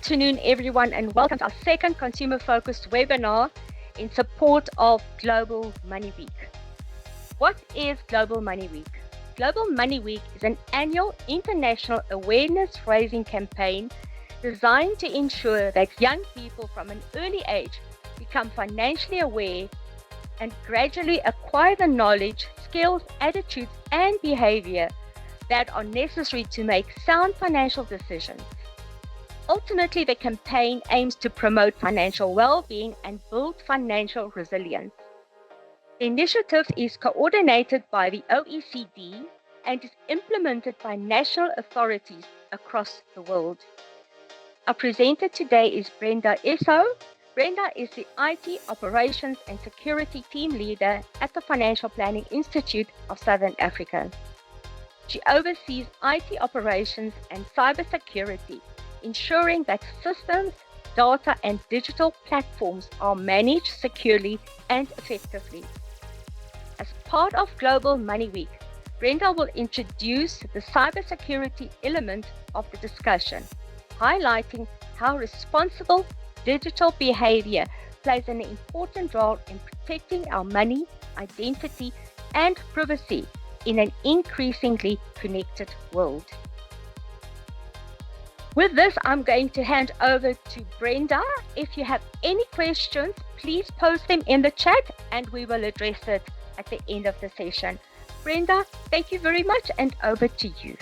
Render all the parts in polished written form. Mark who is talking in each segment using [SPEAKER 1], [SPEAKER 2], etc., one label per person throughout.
[SPEAKER 1] afternoon, everyone, and welcome to our second consumer-focused webinar in support of Global Money Week. What is Global Money Week? Global Money Week is an annual international awareness-raising campaign designed to ensure that young people from an early age become financially aware and gradually acquire the knowledge, skills, attitudes, and behavior that are necessary to make sound financial decisions. Ultimately, the campaign aims to promote financial well-being and build financial resilience. The initiative is coordinated by the OECD and is implemented by national authorities across the world. Our presenter today is Brenda Esso. Brenda is the IT Operations and Security Team Leader at the Financial Planning Institute of Southern Africa. She oversees IT operations and cybersecurity, ensuring that systems, data, and digital platforms are managed securely and effectively. As part of Global Money Week, Brenda will introduce the cybersecurity element of the discussion, highlighting how responsible digital behavior plays an important role in protecting our money, identity, and privacy in an increasingly connected world. With this, I'm going to hand over to Brenda. If you have any questions, please post them in the chat and we will address it at the end of the session. Brenda, thank you very much and over to you.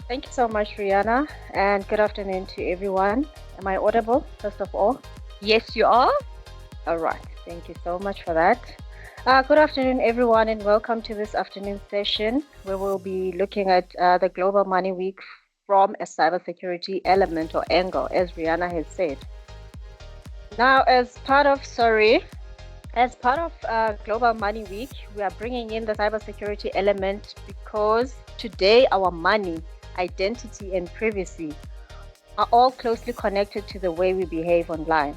[SPEAKER 2] Thank you so much, Rihanna, and good afternoon to everyone. Am I audible, first of all?
[SPEAKER 1] Yes, you are.
[SPEAKER 2] All right. Thank you so much for that. Good afternoon, everyone, and welcome to this afternoon session where we'll be looking at the Global Money Week from a cybersecurity element or angle, as Rihanna has said. Now, as part of Global Money Week, we are bringing in the cybersecurity element because today our money, identity, and privacy are all closely connected to the way we behave online.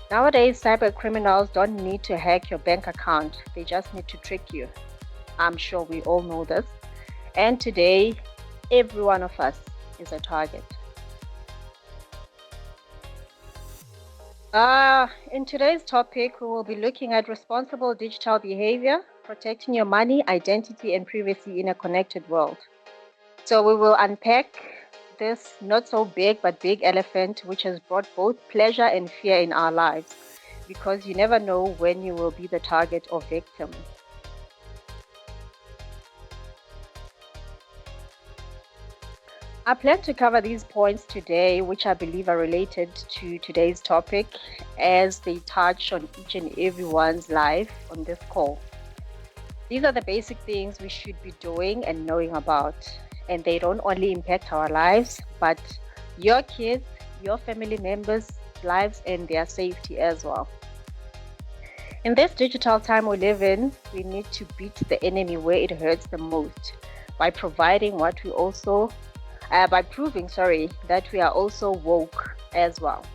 [SPEAKER 2] Nowadays, cyber criminals don't need to hack your bank account. They just need to trick you. I'm sure we all know this. And today, every one of us is a target. In today's topic, we will be looking at responsible digital behavior, protecting your money, identity, and privacy in a connected world. So we will unpack this not so big but big elephant, which has brought both pleasure and fear in our lives, because you never know when you will be the target or victim. I plan to cover these points today, which I believe are related to today's topic, as they touch on each and everyone's life on this call. These are the basic things we should be doing and knowing about. And they don't only impact our lives, but your kids, your family members' lives, and their safety as well. In this digital time we live in, we need to beat the enemy where it hurts the most by proving that we are also woke as well.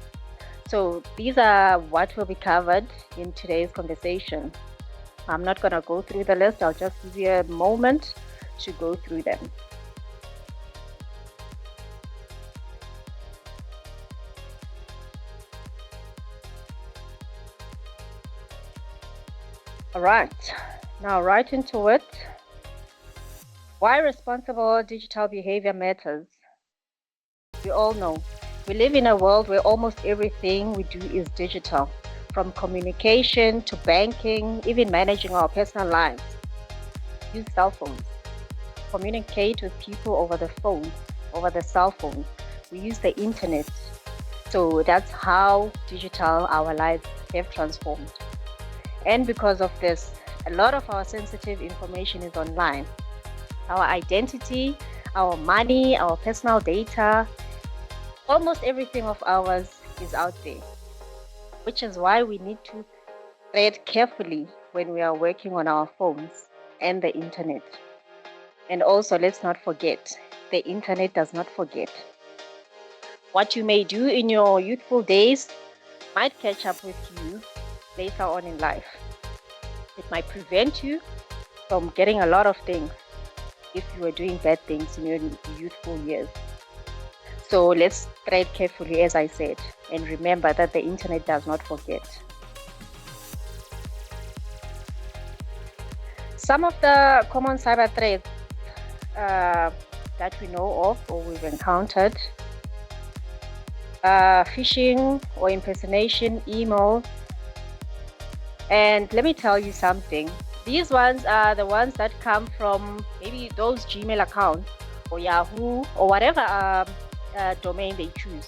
[SPEAKER 2] So these are what will be covered in today's conversation. I'm not going to go through the list. I'll just give you a moment to go through them. All right, now right into it. Why responsible digital behavior matters. We all know we live in a world where almost everything we do is digital, from communication to banking, even managing our personal lives. Use cell phones, communicate with people over the phone, over the cell phone. We use the internet. So that's how digital our lives have transformed. And because of this, a lot of our sensitive information is online. Our identity, our money, our personal data, almost everything of ours is out there, which is why we need to tread carefully when we are working on our phones and the internet. And also, let's not forget, the internet does not forget. What you may do in your youthful days might catch up with you later on in life. It might prevent you from getting a lot of things if you were doing bad things in your youthful years. So let's tread carefully, as I said, and remember that the internet does not forget. Some of the common cyber threats that we know of or we've encountered: phishing or impersonation emails. And let me tell you something. These ones are the ones that come from maybe those Gmail accounts or Yahoo or whatever domain they choose.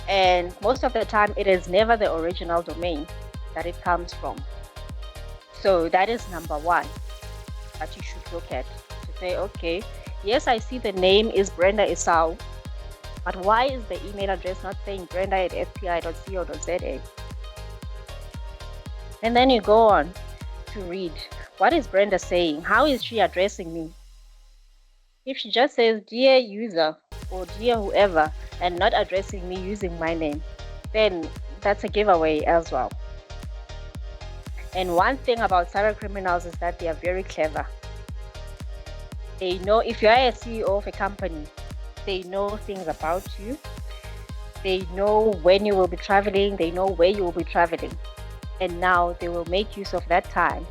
[SPEAKER 2] And most of the time, it is never the original domain that it comes from. So that is number one that you should look at to say, okay, yes, I see the name is Brenda Esau, but why is the email address not saying brenda@fpi.co.za? And then you go on to read, what is Brenda saying? How is she addressing me? If she just says, dear user or dear whoever, and not addressing me using my name, then that's a giveaway as well. And one thing about cyber criminals is that they are very clever. They know, if you are a CEO of a company, they know things about you. They know when you will be traveling. They know where you will be traveling. And now they will make use of that time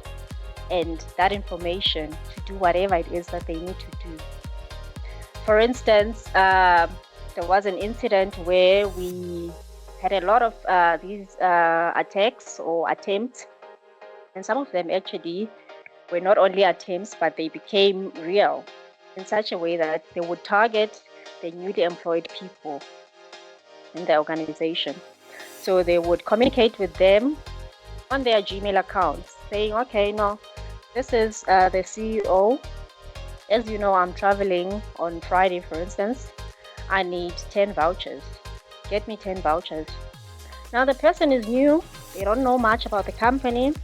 [SPEAKER 2] and that information to do whatever it is that they need to do. For instance, there was an incident where we had a lot of these attacks or attempts, and some of them actually were not only attempts, but they became real in such a way that they would target the newly employed people in the organization. So they would communicate with them on their Gmail accounts saying, okay, no, this is the CEO. As you know, I'm traveling on Friday, for instance. I need 10 vouchers. Get me 10 vouchers. Now the person is new. They don't know much about the company.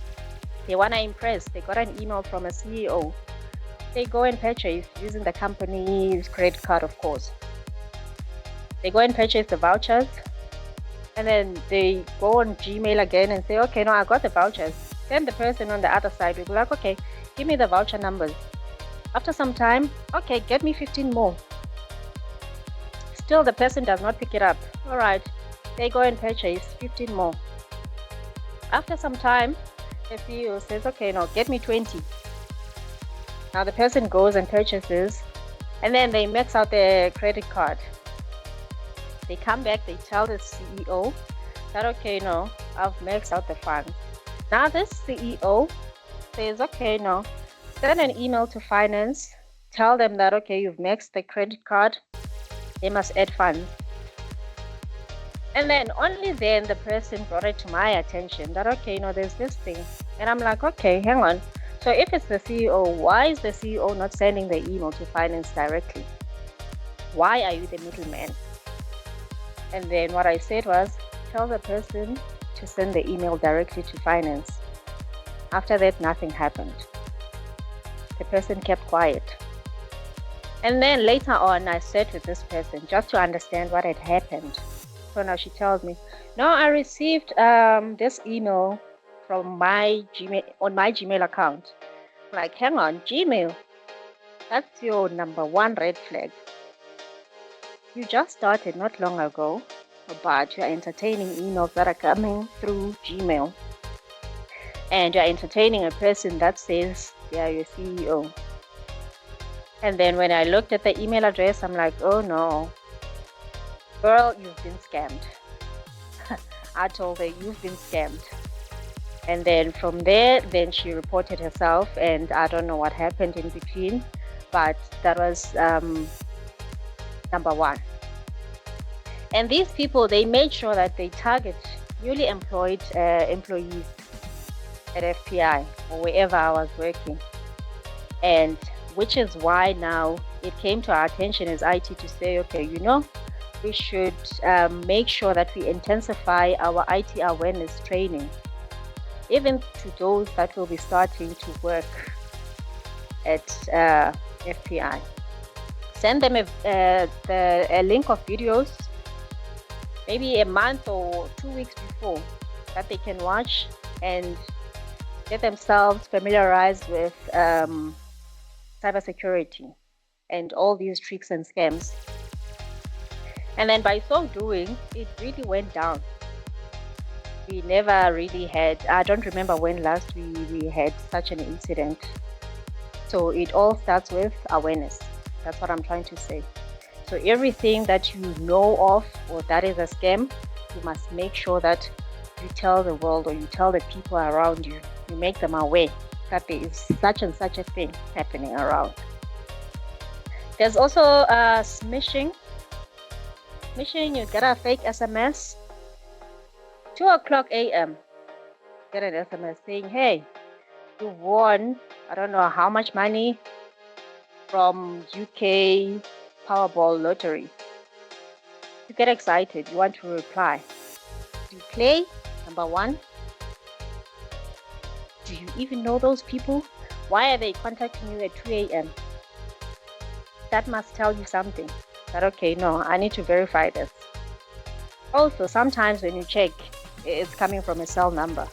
[SPEAKER 2] They want to impress. They got an email from a CEO. They go and purchase using the company's credit card, of course. They go and purchase the vouchers. And then they go on Gmail again and say, okay, no, I got the vouchers. Then the person on the other side will be like, okay, give me the voucher numbers. After some time, okay, get me 15 more. Still, the person does not pick it up. All right, they go and purchase 15 more. After some time, the CEO says, okay, no, get me 20. Now the person goes and purchases, and then they max out their credit card. They come back, they tell the CEO that, okay, no, I've maxed out the funds. Now this CEO says, okay, no, send an email to finance, tell them that, okay, you've maxed the credit card, they must add funds. And then only then the person brought it to my attention that, okay, no, there's this thing. And I'm like, okay, hang on. So if it's the CEO, why is the CEO not sending the email to finance directly? Why are you the middleman? And then what I said was, tell the person to send the email directly to finance. After that, nothing happened. The person kept quiet. And then later on, I sat with this person just to understand what had happened. So now she tells me, no, I received this email from my Gmail on my Gmail account. I'm like, hang on, Gmail? That's your number one red flag. You just started not long ago, but you're entertaining emails that are coming through Gmail. And you're entertaining a person that says they are your CEO. And then when I looked at the email address, I'm like, oh no, girl, you've been scammed. I told her, you've been scammed. And then from there, then she reported herself, and I don't know what happened in between, but that was number one. And these people, they made sure that they target newly employed employees at FPI or wherever I was working. And which is why now it came to our attention as IT to say, okay, you know, we should make sure that we intensify our IT awareness training, even to those that will be starting to work at FPI. Send them a link of videos, maybe a month or 2 weeks before, that they can watch and get themselves familiarized with cybersecurity and all these tricks and scams. And then by so doing, it really went down. We never really had, I don't remember when last we had such an incident. So it all starts with awareness. That's what I'm trying to say. So everything that you know of or that is a scam, you must make sure that you tell the world or you tell the people around you. You make them aware that there is such and such a thing happening around. There's also smishing. Smishing, you get a fake SMS. 2:00 a.m. Get an SMS saying, hey, you won, I don't know how much money from UK Powerball lottery. You get excited, you want to reply. Do you play? Number one. Do you even know those people? Why are they contacting you at 2 a.m.? That must tell you something. That, okay, no, I need to verify this. Also, sometimes when you check, it's coming from a cell number.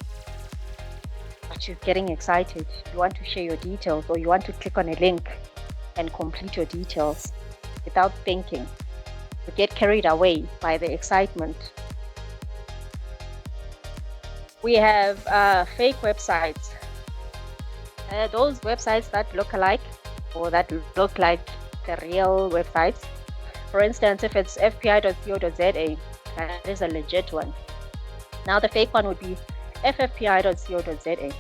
[SPEAKER 2] But you're getting excited. You want to share your details or you want to click on a link and complete your details without thinking. You get carried away by the excitement. We have fake websites. Those websites that look alike or that look like the real websites. For instance, if it's fpi.co.za, that is a legit one. Now the fake one would be ffpi.co.za.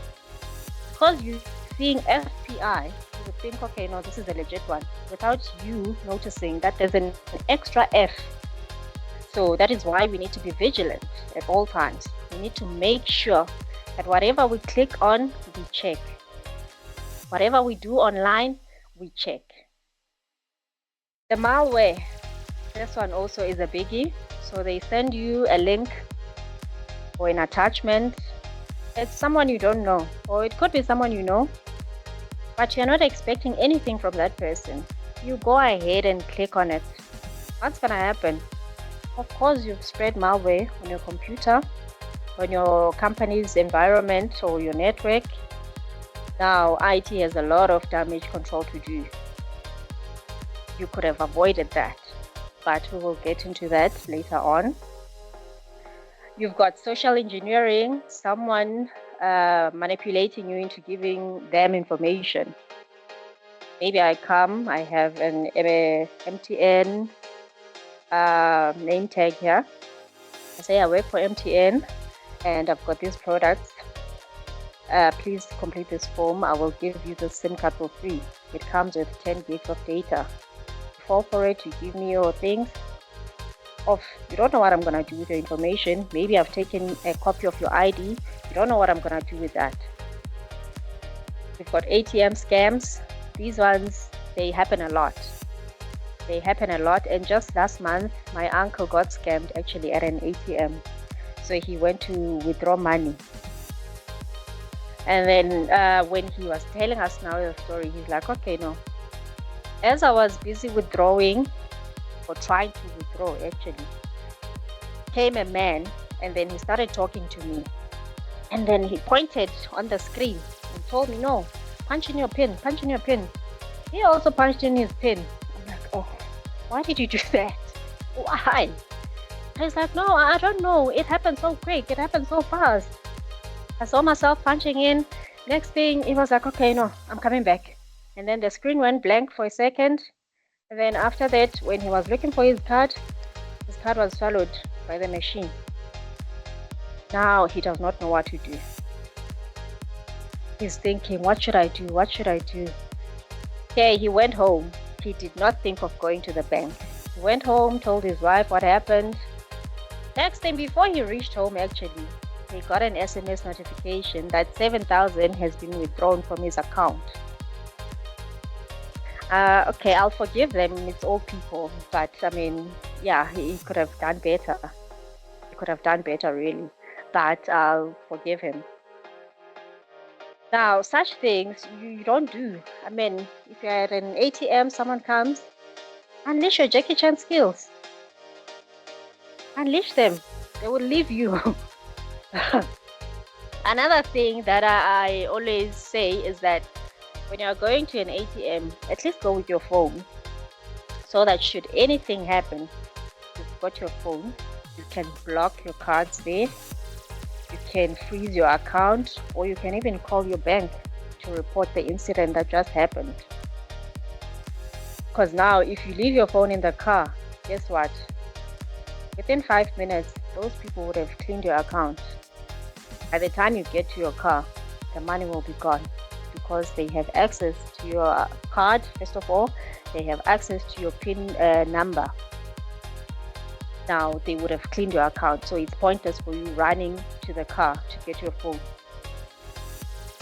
[SPEAKER 2] Because you're seeing FPI, you would think, okay, no, this is a legit one, without you noticing that there's an extra F. So that is why we need to be vigilant at all times. We need to make sure that whatever we click on, we check. Whatever we do online, we check. The malware, this one also is a biggie. So they send you a link or an attachment. It's someone you don't know, or it could be someone you know, but you're not expecting anything from that person. You go ahead and click on it. What's gonna happen? Of course, you've spread malware on your computer, on your company's environment or your network. Now, IT has a lot of damage control to do. You could have avoided that, but we will get into that later on. You've got social engineering, someone manipulating you into giving them information. Maybe I have an MTN name tag here. I say I work for MTN and I've got these products. Please complete this form. I will give you the SIM card for free. It comes with 10 gigs of data. Fall for it, you give me your things. You don't know what I'm going to do with the information. Maybe I've taken a copy of your ID. You don't know what I'm going to do with that. We've got ATM scams. These ones, they happen a lot. And just last month, my uncle got scammed actually at an ATM. So he went to withdraw money. And then when he was telling us now the story, he's like, okay, no. As I was busy withdrawing, or trying to withdraw actually, came a man and then he started talking to me. And then he pointed on the screen and told me, no, punch in your pin. He also punched in his pin. I'm like, oh, why did you do that? Why? He's like, no, I don't know. It happened so quick. It happened so fast. I saw myself punching in. Next thing, he was like, okay, no, I'm coming back. And then the screen went blank for a second. And then after that, when he was looking for his card was swallowed by the machine. Now he does not know what to do. He's thinking, what should I do? Okay, he went home. He did not think of going to the bank. He went home, told his wife what happened. Next thing, before he reached home actually, he got an SMS notification that 7,000 has been withdrawn from his account. Okay, I'll forgive them. It's all people. But I mean, yeah, he could have done better. Really. But I'll forgive him. Now, such things you don't do. I mean, if you're at an ATM, someone comes, unleash your Jackie Chan skills. Unleash them. They will leave you. Another thing that I always say is that when you're going to an ATM, at least go with your phone so that should anything happen, you've got your phone, you can block your cards there, you can freeze your account, or you can even call your bank to report the incident that just happened. Because now, if you leave your phone in the car, guess what? Within 5 minutes, those people would have cleaned your account. By the time you get to your car, the money will be gone because they have access to your card. First of all, they have access to your PIN number. Now, they would have cleaned your account, so it's pointless for you running to the car to get your phone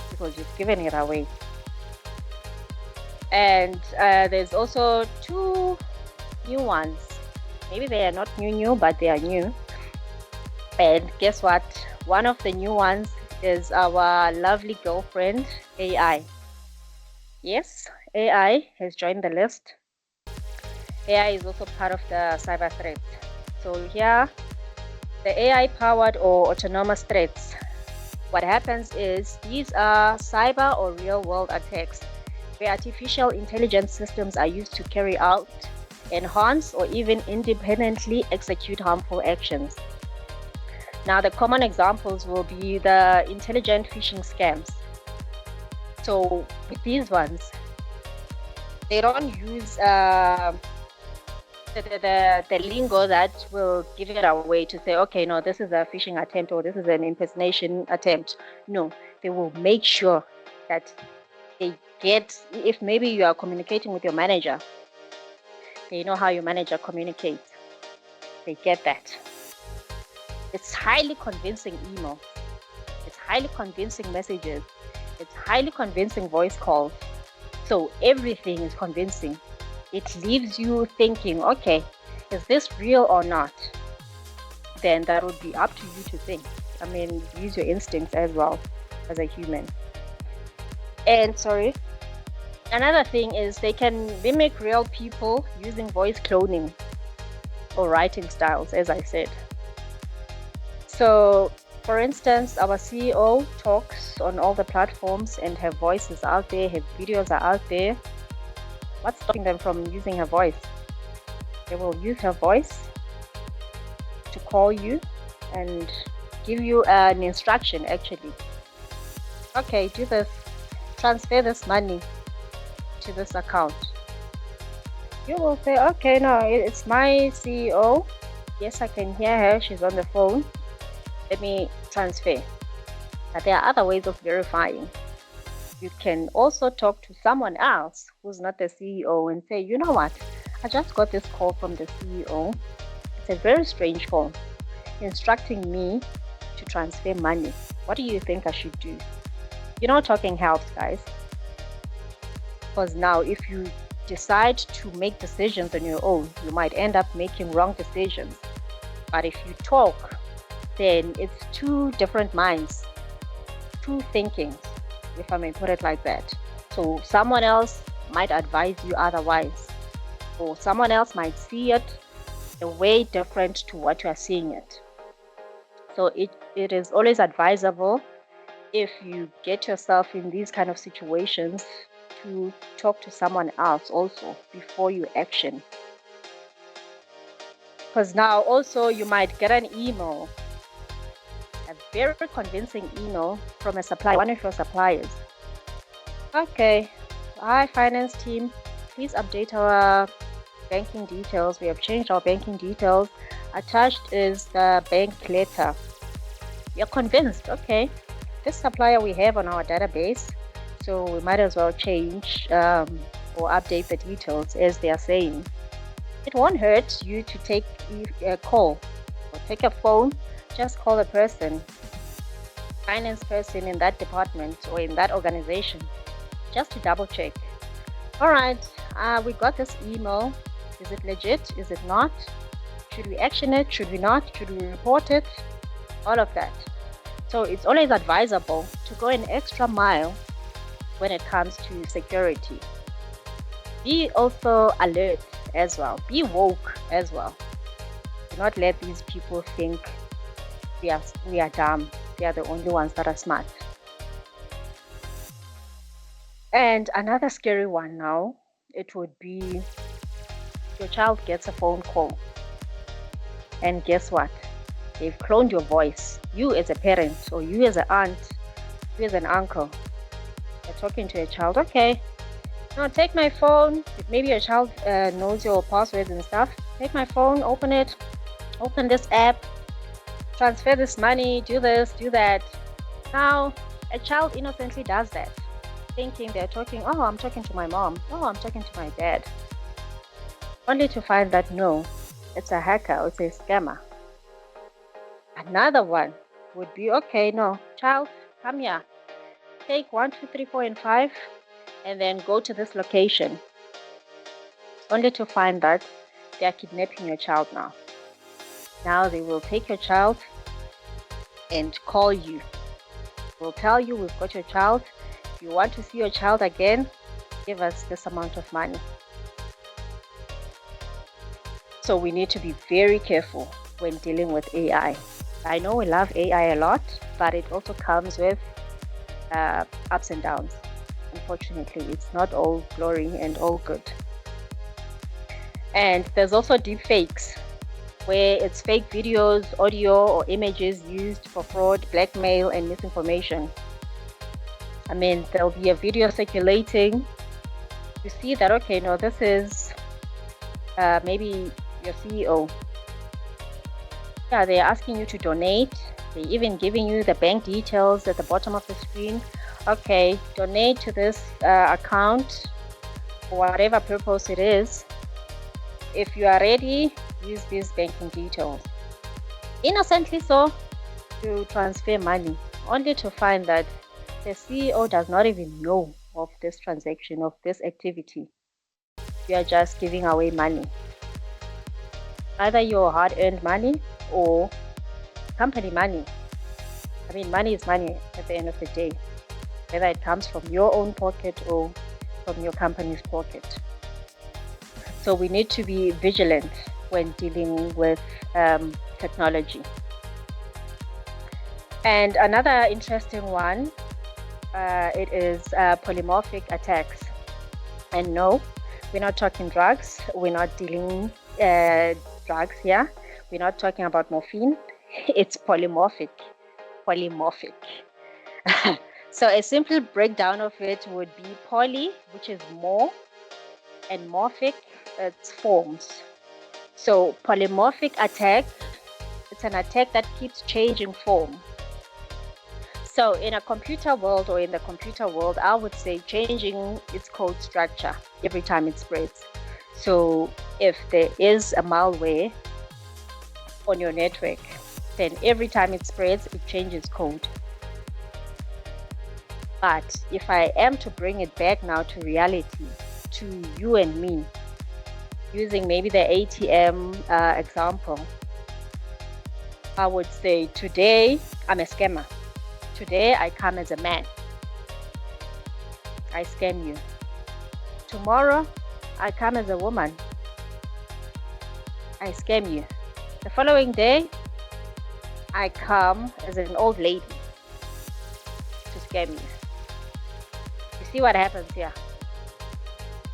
[SPEAKER 2] because you've given it away. And there's also 2 new ones. Maybe they are not new, but they are new. And guess what? One of the new ones is our lovely girlfriend, AI. Yes, AI has joined the list. AI is also part of the cyber threats. So here, the AI-powered or autonomous threats. What happens is these are cyber or real-world attacks where artificial intelligence systems are used to carry out, enhance, or even independently execute harmful actions. Now, the common examples will be the intelligent phishing scams. So with these ones, they don't use the lingo that will give it away to say, okay, no, this is a phishing attempt or this is an impersonation attempt. No, they will make sure that they get, if maybe you are communicating with your manager, they know how your manager communicates. They get that. It's highly convincing email. It's highly convincing messages. It's highly convincing voice calls. So everything is convincing. It leaves you thinking, okay, is this real or not? Then that would be up to you to think. I mean, use your instincts as well as a human. And another thing is they can mimic real people using voice cloning or writing styles, as I said. So, for instance, our CEO talks on all the platforms and her voice is out there, her videos are out there. What's stopping them from using her voice? They will use her voice to call you and give you an instruction, actually. Okay, do this. Transfer this money to this account. You will say, okay, no, it's my CEO. Yes, I can hear her. She's on the phone. Let me transfer. But there are other ways of verifying. You can also talk to someone else who's not the CEO and say, you know what? I just got this call from the CEO. It's a very strange call, instructing me to transfer money. What do you think I should do? You know, talking helps, guys. Because now if you decide to make decisions on your own, you might end up making wrong decisions. But if you talk, then it's 2 different minds, 2 thinkings, if I may put it like that. So someone else might advise you otherwise, or someone else might see it a way different to what you are seeing it. So it is always advisable, if you get yourself in these kind of situations, to talk to someone else also before you action. Because now also you might get an email, a very convincing email from a supplier, one of your suppliers. Okay, hi finance team, please update our banking details. We have changed our banking details. Attached is the bank letter. You're convinced, okay, this supplier we have on our database, so we might as well change or update the details as they are saying. It won't hurt you to take a call or take a phone. Just call the person, finance person in that department or in that organization, just to double check. All right, we got this email. Is it legit? Is it not? Should we action it? Should we not? Should we report it? All of that. So it's always advisable to go an extra mile when it comes to security. Be also alert as well. Be woke as well. Do not let these people think we are dumb. They are the only ones that are smart. And another scary one now, it would be your child gets a phone call And guess what? They've cloned your voice. You as a parent, or you as an aunt, you as an uncle, are talking to a child. Okay, now take my phone. Maybe your child knows your passwords and stuff. Take my phone, open it, open this app, transfer this money, do this, do that. Now, a child innocently does that, thinking they're talking, oh, I'm talking to my mom, oh, I'm talking to my dad. Only to find that no, it's a hacker, it's a scammer. Another one would be, okay, no, child, come here. Take 1, 2, 3, 4, and 5, and then go to this location. Only to find that they are kidnapping your child now. Now they will take your child and call you. We'll tell you, we've got your child. If you want to see your child again, give us this amount of money. So we need to be very careful when dealing with AI. I know we love AI a lot, but it also comes with ups and downs. Unfortunately, it's not all glory and all good. And there's also deep fakes, where it's fake videos, audio, or images used for fraud, blackmail, and misinformation. I mean, there'll be a video circulating. You see that, okay, no, this is maybe your CEO. Yeah, they're asking you to donate. They're even giving you the bank details at the bottom of the screen. Okay, donate to this account for whatever purpose it is. If you are ready, use these banking details. Innocently so, to transfer money, only to find that the CEO does not even know of this transaction, of this activity. You are just giving away money. Either your hard-earned money or company money. I mean, money is money at the end of the day, whether it comes from your own pocket or from your company's pocket. So we need to be vigilant when dealing with technology. And another interesting one, it is polymorphic attacks. And no, we're not talking drugs. We're not dealing drugs here. We're not talking about morphine. It's polymorphic. So a simple breakdown of it would be poly, which is more, and morphic, it's forms. So polymorphic attack, it's an attack that keeps changing form. So in a computer world, or in the computer world, I would say changing its code structure every time it spreads. So if there is a malware on your network, then every time it spreads, it changes code. But if I am to bring it back now to reality, to you and me, using maybe the ATM example, I would say today I'm a scammer. Today I come as a man. I scam you. Tomorrow I come as a woman. I scam you. The following day I come as an old lady to scam you. You see what happens here?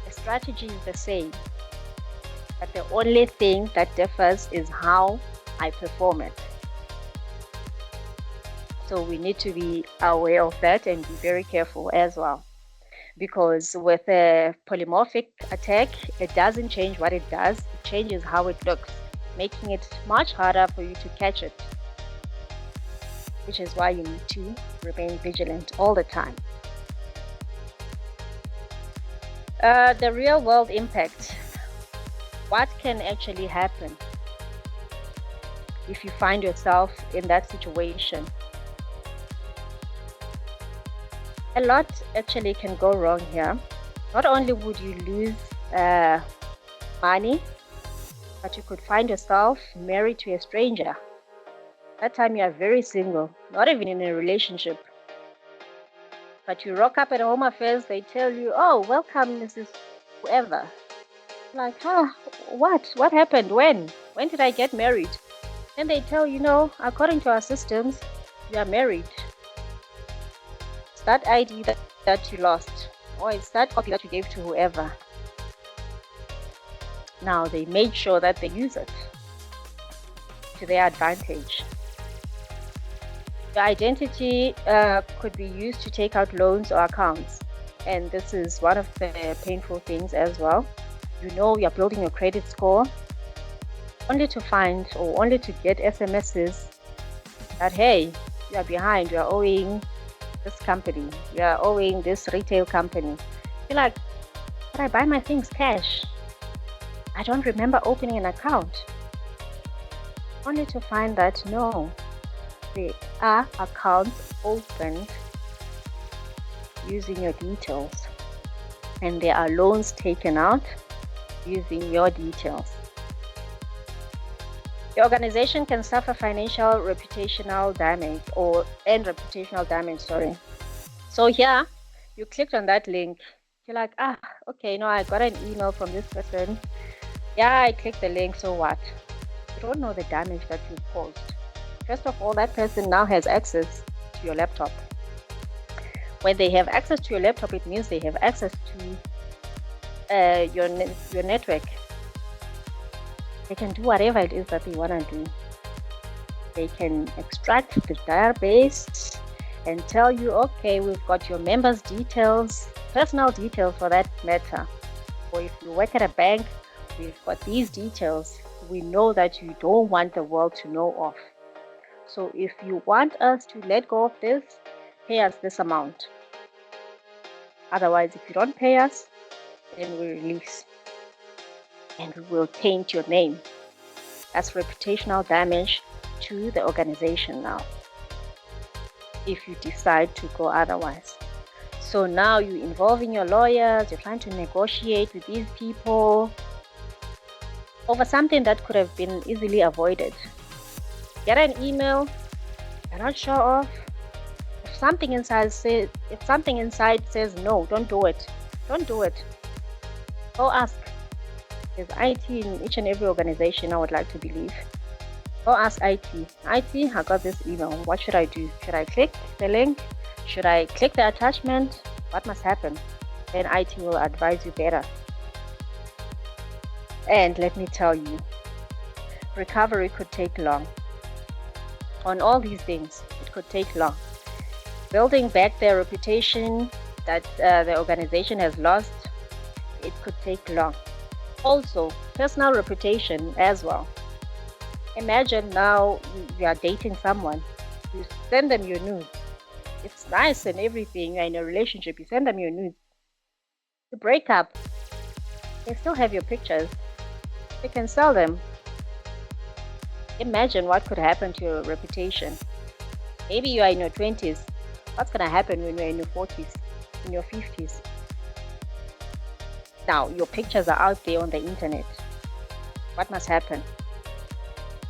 [SPEAKER 2] The strategy is the same, but the only thing that differs is how I perform it. So we need to be aware of that and be very careful as well. Because with a polymorphic attack, it doesn't change what it does, it changes how it looks, making it much harder for you to catch it. Which is why you need to remain vigilant all the time. The real world impact. What can actually happen if you find yourself in that situation? A lot actually can go wrong here. Not only would you lose money, but you could find yourself married to a stranger. That time you are very single, not even in a relationship. But you rock up at Home Affairs, they tell you, oh, welcome, Mrs. Whoever. Like, what happened? When did I get married? And they tell you, no, according to our systems, you are married. It's that ID that you lost, or it's that copy that you gave to whoever. Now they made sure that they use it. to their advantage. Your identity could be used to take out loans or accounts. And this is one of the painful things as well. You know you're building your credit score only to find or only to get SMSs that, hey, you are behind, you are owing this company, you are owing this retail company. You're like, but I buy my things cash. I don't remember opening an account. Only to find that no, there are accounts opened using your details, and there are loans taken out using your details. The organization can suffer financial reputational damage reputational damage. So here you clicked on that link. You're like, okay, I got an email from this person. Yeah, I clicked the link, so what? You don't know the damage that you've caused. First of all, that person now has access to your laptop. When they have access to your laptop, it means they have access to your network. They can do whatever it is that they want to do. They can extract the database and tell you, okay, we've got your members' details, personal details for that matter. Or if you work at a bank, we've got these details. We know that you don't want the world to know of. So if you want us to let go of this, pay us this amount. Otherwise, if you don't pay us, then we release. And we will taint your name. That's reputational damage to the organization now, if you decide to go otherwise. So now you're involving your lawyers, you're trying to negotiate with these people over something that could have been easily avoided. Get an email, you're not sure of. If something inside says no, don't do it. Don't do it. Go ask. There's IT in each and every organization, I would like to believe. Go ask IT. IT, I got this email. What should I do? Should I click the link? Should I click the attachment? What must happen? Then IT will advise you better. And let me tell you, recovery could take long. On all these things, it could take long. Building back their reputation that the organization has lost, it could take long. Also, personal reputation as well. Imagine now you are dating someone. You send them your nudes. It's nice and everything. You're in a relationship. You send them your nudes. You break up. They still have your pictures. They can sell them. Imagine what could happen to your reputation. Maybe you are in your 20s. What's going to happen when you're in your 40s, in your 50s? Now, your pictures are out there on the internet. What must happen?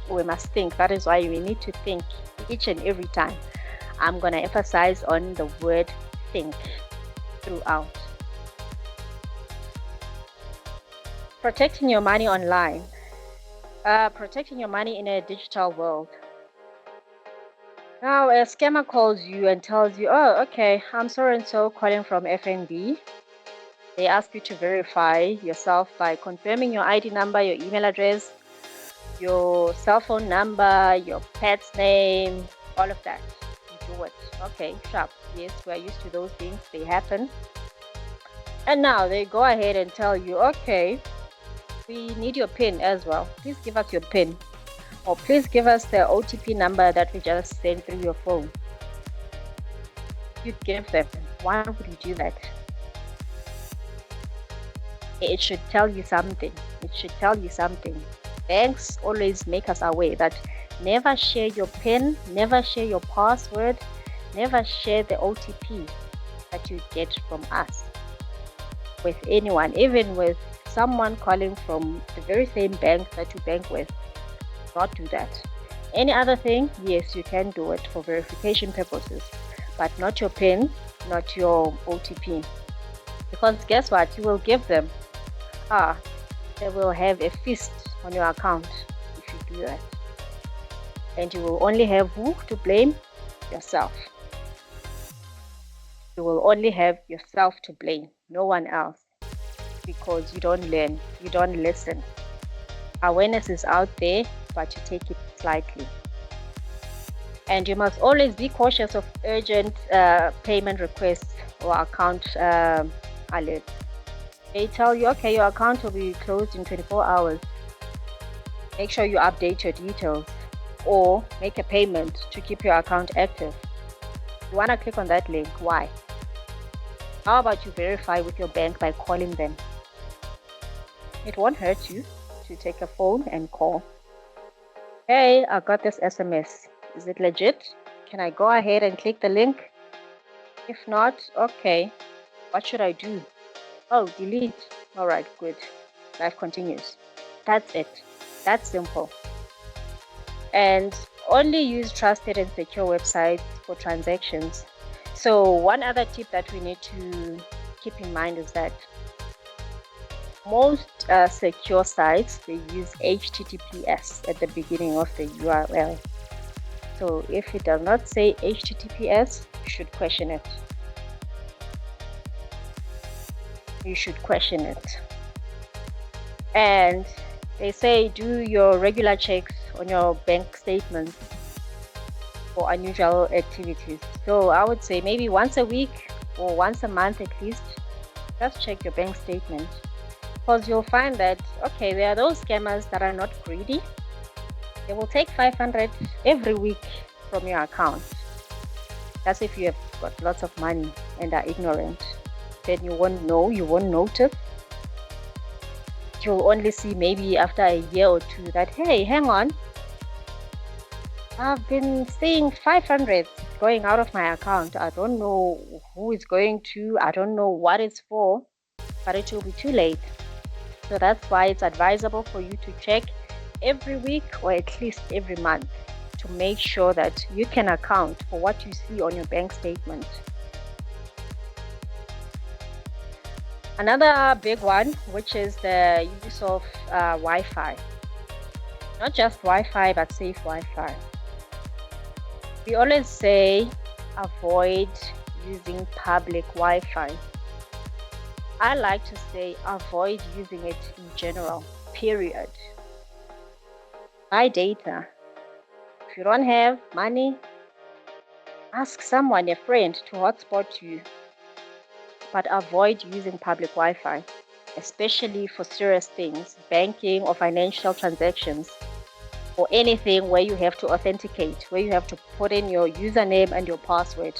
[SPEAKER 2] We must think. That is why we need to think each and every time. I'm going to emphasize on the word think throughout. Protecting your money online. Protecting your money in a digital world. Now, a scammer calls you and tells you, oh, okay, I'm so-and-so calling from FNB. They ask you to verify yourself by confirming your ID number, your email address, your cell phone number, your pet's name, all of that. You do it. Okay, sharp. Yes, we're used to those things. They happen. And now they go ahead and tell you, okay, we need your PIN as well. Please give us your PIN. Or please give us the OTP number that we just sent through your phone. You'd give them. Why would you do that? It should tell you something. It should tell you something. Banks always make us aware that never share your PIN, never share your password, never share the OTP that you get from us with anyone, even with someone calling from the very same bank that you bank with. Not do that. Any other thing, yes, you can do it for verification purposes, but not your PIN, not your OTP. Because guess what? You will give them. They will have a feast on your account if you do that. And you will only have who to blame? Yourself. You will only have yourself to blame, no one else. Because you don't learn, you don't listen. Awareness is out there, but you take it slightly. And you must always be cautious of urgent payment requests or account alerts. They tell you, okay, your account will be closed in 24 hours. Make sure you update your details or make a payment to keep your account active. You want to click on that link. Why? How about you verify with your bank by calling them? It won't hurt you to take a phone and call. Hey, I got this SMS. Is it legit? Can I go ahead and click the link? If not, okay. What should I do? Oh, delete. All right, good. Life continues. That's it. That's simple. And only use trusted and secure websites for transactions. So one other tip that we need to keep in mind is that most secure sites, they use HTTPS at the beginning of the URL. So if it does not say HTTPS, you should question it. You should question it. And they say do your regular checks on your bank statements for unusual activities. So I would say maybe once a week or once a month at least, just check your bank statement. Because you'll find that, okay, there are those scammers that are not greedy. They will take 500 every week from your account. That's if you have got lots of money and are ignorant. Then you won't know, you won't notice. You'll only see maybe after a year or two that, hey, hang on, I've been seeing 500 going out of my account. I don't know who is going to, I don't know what it's for, but it will be too late. So that's why it's advisable for you to check every week or at least every month to make sure that you can account for what you see on your bank statement. Another big one, which is the use of Wi-Fi. Not just Wi-Fi, but safe Wi-Fi. We always say avoid using public Wi-Fi. I like to say avoid using it in general, period. Buy data. If you don't have money, ask someone, a friend, to hotspot you. But avoid using public Wi-Fi, especially for serious things, banking or financial transactions, or anything where you have to authenticate, where you have to put in your username and your password.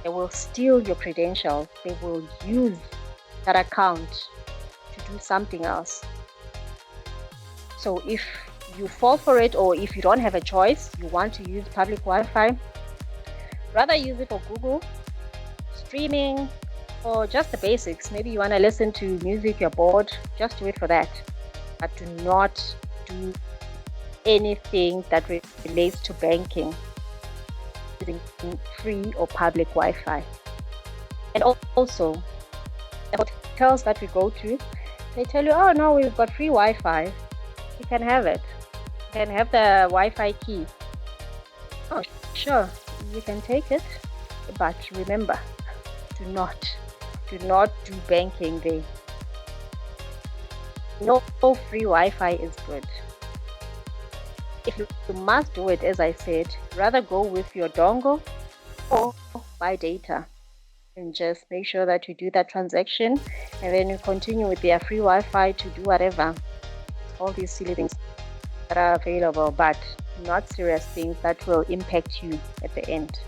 [SPEAKER 2] They will steal your credentials. They will use that account to do something else. So if you fall for it, or if you don't have a choice, you want to use public Wi-Fi, rather use it for Google, streaming, or just the basics. Maybe you want to listen to music, you're bored, just do it for that. But do not do anything that relates to banking using free or public Wi-Fi. And also, the hotels that we go to, they tell you, oh no, we've got free Wi-Fi. You can have it. You can have the Wi-Fi key. Oh, sure, you can take it. But remember, do not do banking there. No free Wi-Fi is good. If you must do it, as I said, rather go with your dongle or buy data. And just make sure that you do that transaction, and then you continue with their free Wi-Fi to do whatever. All these silly things that are available, but not serious things that will impact you at the end.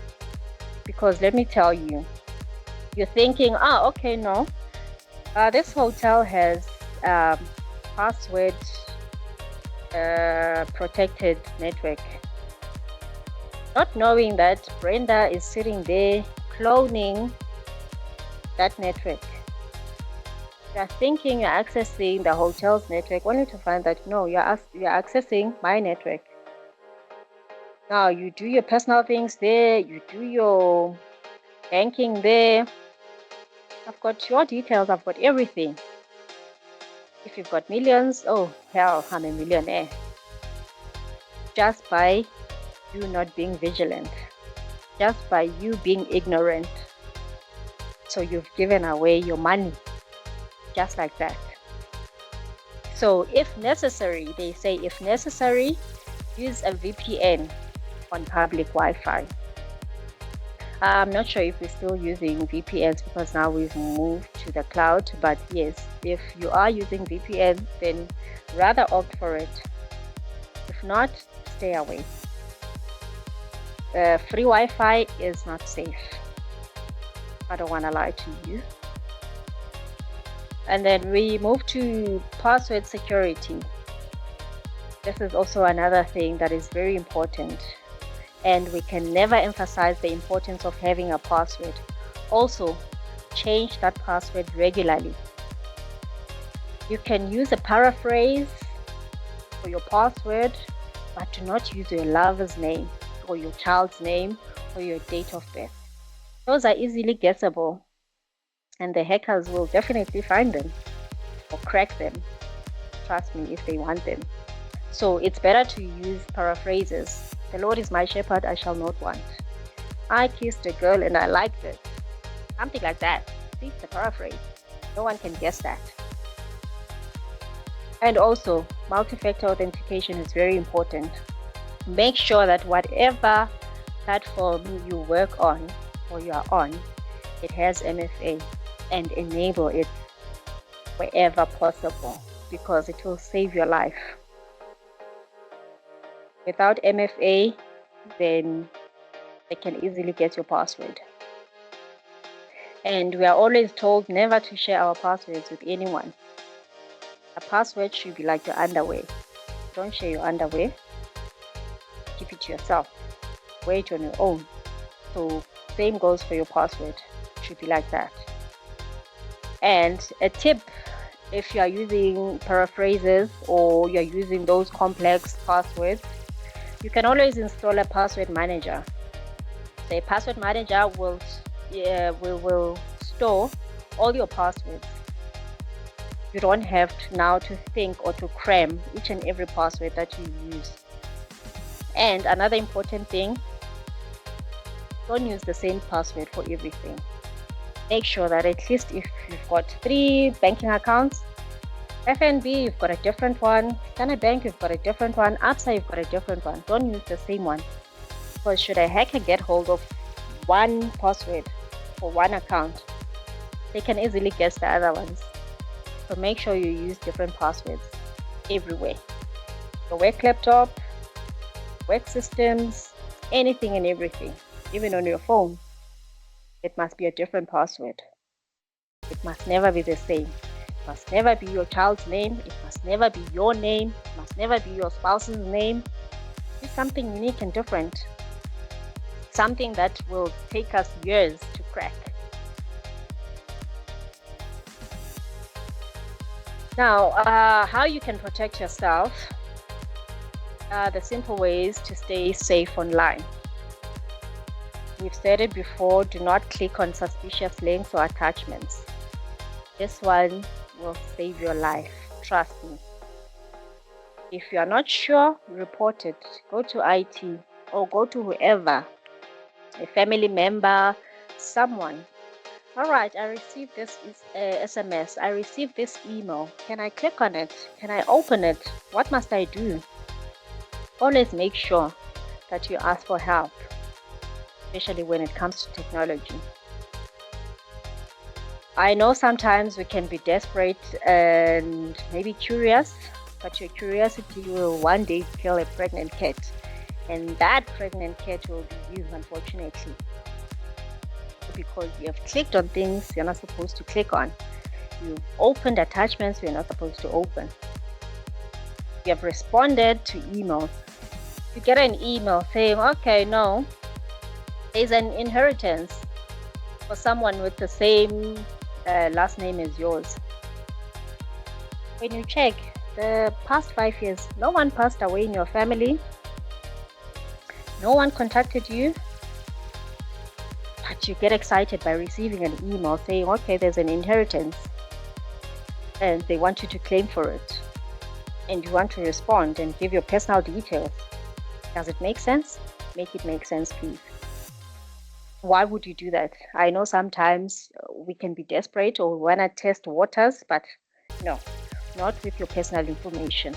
[SPEAKER 2] Because let me tell you, you're thinking, okay, no, this hotel has password protected network. Not knowing that Brenda is sitting there cloning that network. You're thinking you're accessing the hotel's network, only to find that no, you're accessing my network. Now you do your personal things there, you do your banking there. I've got your details, I've got everything. If you've got millions, oh hell, I'm a millionaire. Just by you not being vigilant, just by you being ignorant. So you've given away your money, just like that. So if necessary, they say if necessary, use a VPN on public Wi-Fi. I'm not sure if we're still using VPNs because now we've moved to the cloud, but yes, if you are using VPN, then rather opt for it. If not, stay away. Free Wi-Fi is not safe. I don't want to lie to you. And then we move to password security. This is also another thing that is very important, and we can never emphasize the importance of having a password. Also, change that password regularly. You can use a paraphrase for your password, but do not use your lover's name or your child's name or your date of birth. Those are easily guessable, and the hackers will definitely find them or crack them. Trust me, if they want them. So it's better to use paraphrases. The Lord is my shepherd, I shall not want. I kissed a girl and I liked it. Something like that. See, the paraphrase. No one can guess that. And also, multi-factor authentication is very important. Make sure that whatever platform you work on or you are on, it has MFA, and enable it wherever possible, because it will save your life. Without MFA, then they can easily get your password. And we are always told never to share our passwords with anyone. A password should be like your underwear. Don't share your underwear. Keep it to yourself. Wear it on your own. So same goes for your password. It should be like that. And a tip, if you are using paraphrases or you're using those complex passwords, you can always install a password manager. So a password manager will store all your passwords. You don't have now to think or to cram each and every password that you use. And another important thing, don't use the same password for everything. Make sure that at least if you've got 3 banking accounts, FNB, you've got a different one. Standard Bank, you've got a different one. ABSA, you've got a different one. Don't use the same one. Because should a hacker get hold of one password for one account, they can easily guess the other ones. So make sure you use different passwords everywhere. Your work laptop, work systems, anything and everything. Even on your phone, it must be a different password. It must never be the same. It must never be your child's name. It must never be your name. It must never be your spouse's name. It's something unique and different. Something that will take us years to crack. Now, how you can protect yourself? The simple ways to stay safe online. We've said it before, do not click on suspicious links or attachments. This one will save your life, trust me. If you are not sure, report it. Go to IT or go to whoever, a family member, someone. All right, I received this SMS. I received this email. Can I click on it? Can I open it? What must I do? Always make sure that you ask for help, especially when it comes to technology. I know sometimes we can be desperate and maybe curious, but your curiosity will one day kill a pregnant cat, and that pregnant cat will be you, unfortunately, because you have clicked on things you're not supposed to click on. You've opened attachments you're not supposed to open. You have responded to emails. You get an email saying, okay, no, there's an inheritance for someone with the same last name as yours. When you check the past 5 years, no one passed away in your family. No one contacted you. But you get excited by receiving an email saying, okay, there's an inheritance and they want you to claim for it. And you want to respond and give your personal details. Does it make sense? Make it make sense, please. Why would you do that? I know sometimes we can be desperate or want to test waters, but no, not with your personal information.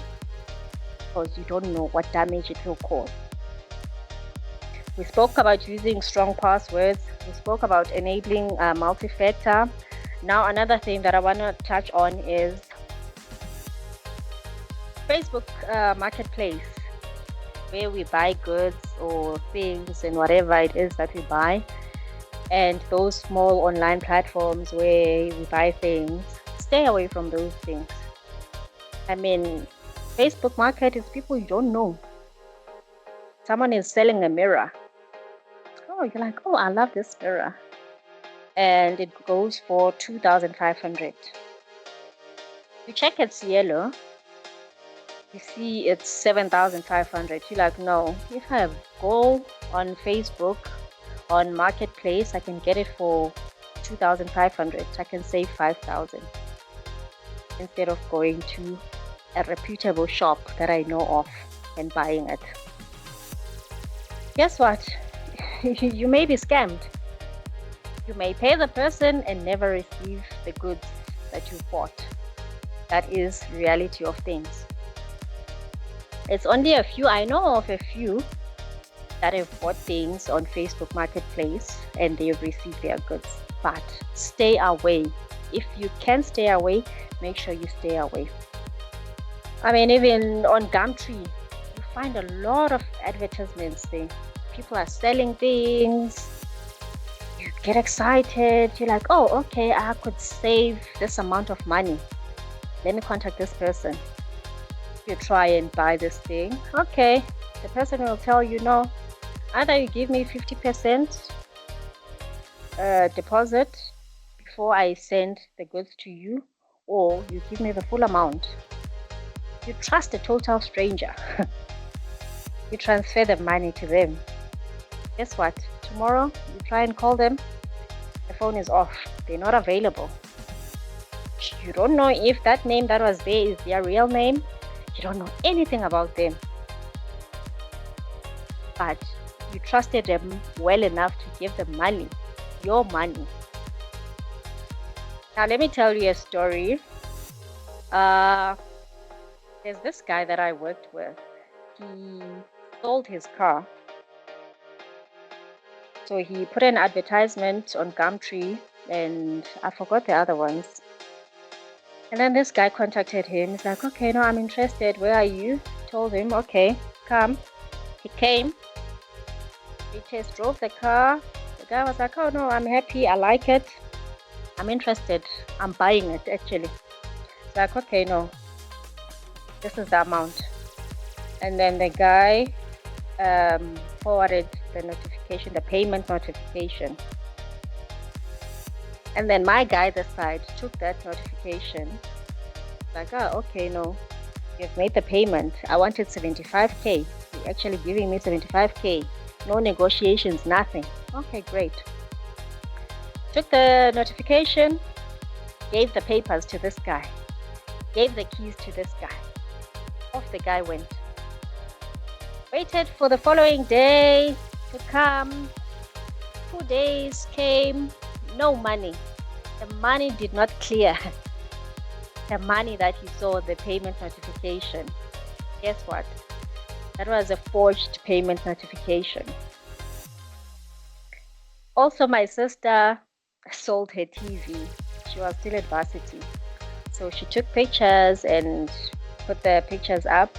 [SPEAKER 2] because you don't know what damage it will cause. We spoke about using strong passwords. We spoke about enabling multi-factor. Now, another thing that I want to touch on is Facebook Marketplace, where we buy goods or things and whatever it is that we buy. And those small online platforms where we buy things, stay away from those things. I mean, Facebook Market is people you don't know. Someone is selling a mirror. Oh, you're like, oh, I love this mirror. And it goes for 2,500. You check its yellow, you see it's 7,500. You're like, no, if I go on Facebook, on Marketplace, I can get it for 2,500. I can save 5,000 instead of going to a reputable shop that I know of and buying it. Guess what? You may be scammed. You may pay the person and never receive the goods that you bought. That is reality of things. It's only a few, I know of a few that have bought things on Facebook Marketplace and they've received their goods. But stay away. If you can stay away, make sure you stay away. I mean, even on Gumtree, you find a lot of advertisements there. People are selling things. You get excited. You're like, oh, okay, I could save this amount of money. Let me contact this person. You try and buy this thing. Okay, the person will tell you, no, either you give me 50% deposit before I send the goods to you, or you give me the full amount. You trust a total stranger. You transfer the money to them. Guess what? Tomorrow, you try and call them, the phone is off. They're not available. You don't know if that name that was there is their real name. You don't know anything about them. But you trusted them well enough to give them money, your money. Now, let me tell you a story. There's this guy that I worked with. He sold his car. So he put an advertisement on Gumtree, and I forgot the other ones. And then this guy contacted him. He's like, okay, no, I'm interested. Where are you? Told him, okay, come. He came. He test drove the car. The guy was like, oh no, I'm happy. I like it. I'm interested. I'm buying it, actually. It's like, okay, no, this is the amount. And then the guy forwarded the notification, the payment notification. And then my guy this side took that notification. Like, oh, okay, no, you've made the payment. I wanted 75K. You're actually giving me 75K. No negotiations, nothing. Okay, great. Took the notification, gave the papers to this guy, gave the keys to this guy. Off the guy went. Waited for the following day to come. 2 days came, no money. The money did not clear. The money that he saw, the payment notification. Guess what? That was a forged payment notification. Also, my sister sold her TV. She was still at varsity. So she took pictures and put the pictures up,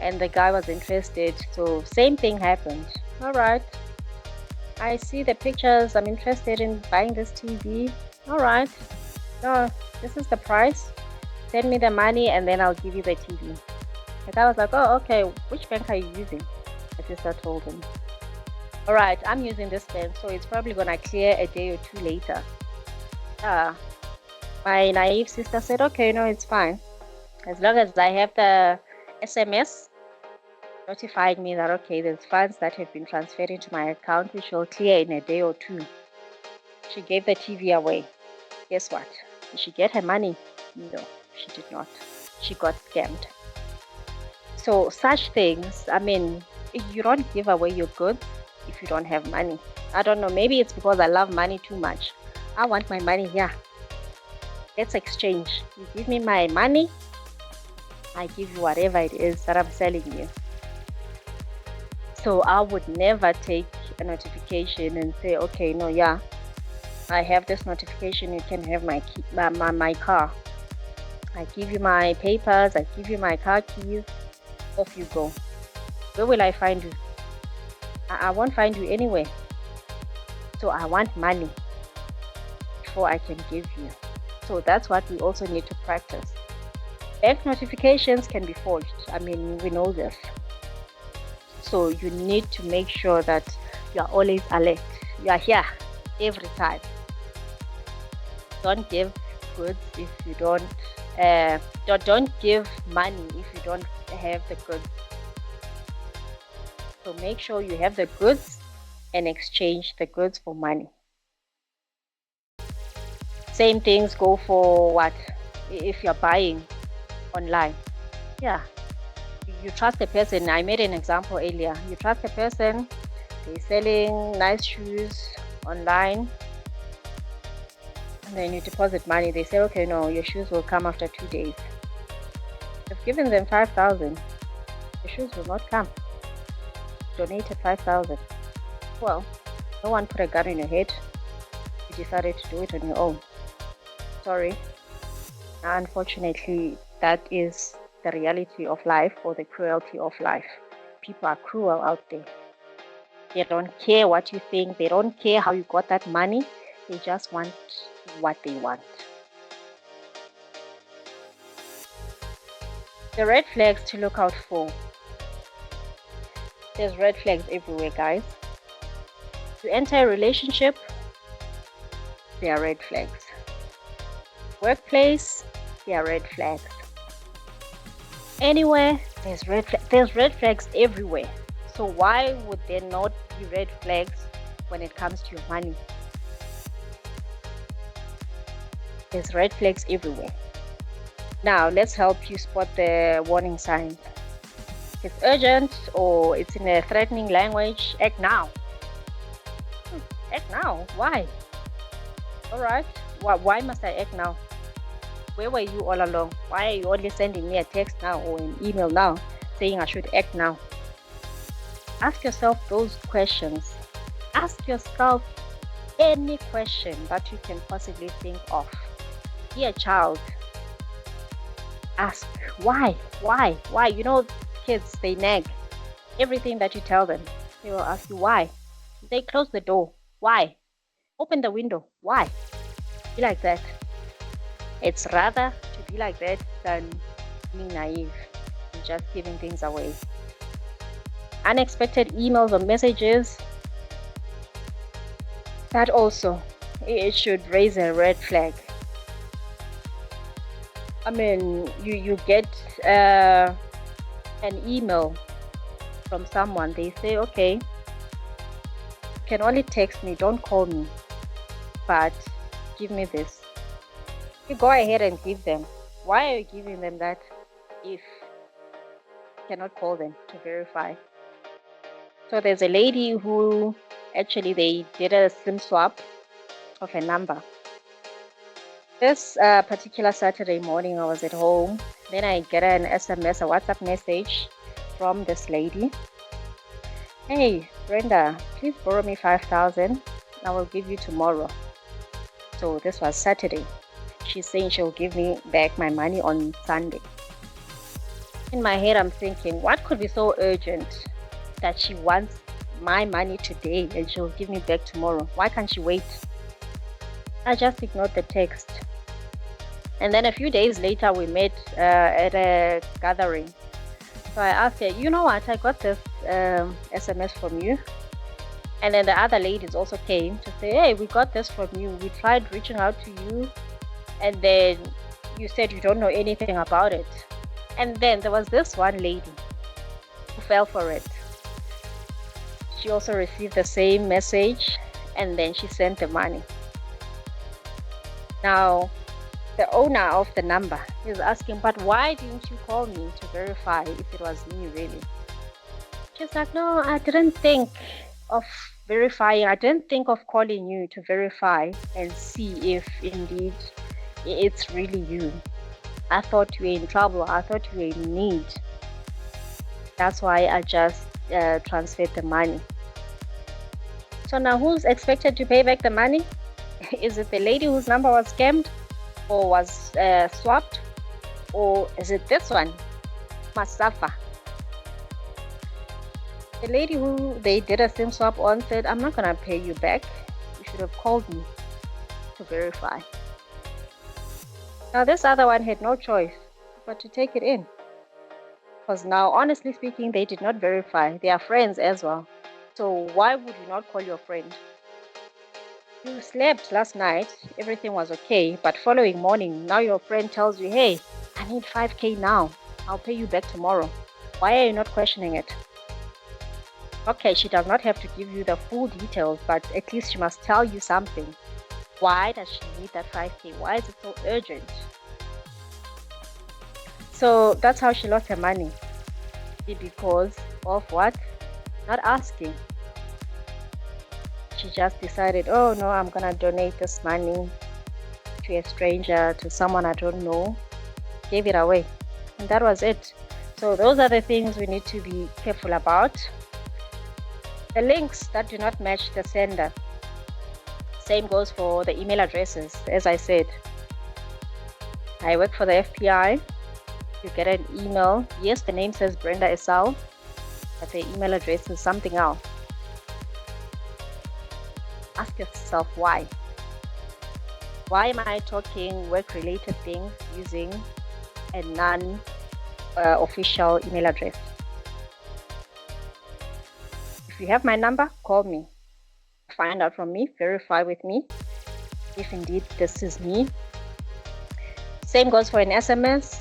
[SPEAKER 2] and the guy was interested. So same thing happened. All right, I see the pictures. I'm interested in buying this TV. All right. No, this is the price. Send me the money and then I'll give you the TV. The guy was like, oh, okay. Which bank are you using? My sister told him. All right, I'm using this bank, so it's probably going to clear a day or two later. My naive sister said, okay, no, it's fine. As long as I have the SMS notifying me that, okay, there's funds that have been transferred into my account, which will clear in a day or two. She gave the TV away. Guess what? Did she get her money? No, she did not. She got scammed. So such things, I mean, you don't give away your goods if you don't have money. I don't know, maybe it's because I love money too much. I want my money here. Let's exchange. You give me my money, I give you whatever it is that I'm selling you. So I would never take a notification and say, okay, no, yeah, I have this notification, you can have my key, my car. I give you my papers, I give you my car keys, off you go. Where will I find you? I won't find you anywhere. So I want money before I can give you. So that's what we also need to practice. Bank notifications can be forged. I mean, we know this. So you need to make sure that you are always alert. You are here every time. Don't give goods if you don't give money if you don't have the goods. So make sure you have the goods and exchange the goods for money. Same things go for what if you're buying online. Yeah, you trust a person. I made an example earlier. You trust a person, they're selling nice shoes online, and then you deposit money. They say, okay, no, your shoes will come after 2 days. You've given them 5,000. The shoes will not come. Donated 5,000. Well, no one put a gun in your head. You decided to do it on your own. Sorry. Unfortunately, that is the reality of life, or the cruelty of life. People are cruel out there. They don't care what you think. They don't care how you got that money. They just want what they want. The red flags to look out for. There's red flags everywhere, guys. You enter a relationship, there are red flags. Workplace, there are red flags. Anywhere, there's red flags everywhere. So why would there not be red flags when it comes to your money? There's red flags everywhere. Now, let's help you spot the warning signs. If it's urgent or it's in a threatening language, act now. Act now? Why? Alright, why must I act now? Where were you all along? Why are you only sending me a text now or an email now saying I should act now? Ask yourself those questions. Ask yourself any question that you can possibly think of. Be a child. Ask why? You know, kids, they nag. Everything that you tell them, they will ask you why. They close the door. Why? Open the window. Why? Be like that. It's rather to be like that than being naive and just giving things away. Unexpected emails or messages, that also, it should raise a red flag. I mean, you get an email from someone. They say, okay, you can only text me, don't call me, but give me this. You go ahead and give them. Why are you giving them that if you cannot call them to verify? So there's a lady who actually they did a SIM swap of a number. This particular Saturday morning, I was at home. Then I get an SMS, a WhatsApp message from this lady. Hey, Brenda, please borrow me 5,000. I will give you tomorrow. So this was Saturday. She's saying she'll give me back my money on Sunday. In my head, I'm thinking, what could be so urgent that she wants my money today and she'll give me back tomorrow? Why can't she wait? I just ignored the text. And then a few days later, we met at a gathering. So I asked her, you know what, I got this SMS from you. And then the other ladies also came to say, hey, we got this from you. We tried reaching out to you. And then you said you don't know anything about it. And then there was this one lady who fell for it. She also received the same message and then she sent the money. Now, the owner of the number is asking, but why didn't you call me to verify if it was me really? She's like, no, I didn't think of verifying. I didn't think of calling you to verify and see if indeed it's really you. I thought you were in trouble. I thought you were in need. That's why I just transferred the money. So now who's expected to pay back the money? Is it the lady whose number was scammed or was swapped? Or is it this one, must suffer? The lady who they did a SIM swap on said, I'm not going to pay you back. You should have called me to verify. Now this other one had no choice but to take it in. Because now, honestly speaking, they did not verify. They are friends as well. So why would you not call your friend? You slept last night, everything was okay, but following morning, now your friend tells you, hey, I need 5K now. I'll pay you back tomorrow. Why are you not questioning it? Okay, she does not have to give you the full details, but at least she must tell you something. Why does she need that 5K? Why is it so urgent? So that's how she lost her money. Because of what? Not asking. She just decided, oh no, I'm gonna donate this money to a stranger, to someone I don't know. Gave it away. And that was it. So those are the things we need to be careful about. The links that do not match the sender. Same goes for the email addresses. As I said, I work for the FBI. You get an email. Yes, the name says Brenda Esau, but the email address is something else. Ask yourself why. Why am I talking work-related things using a non-official email address? If you have my number, call me. Find out from me, verify with me if indeed this is me. Same goes for an SMS.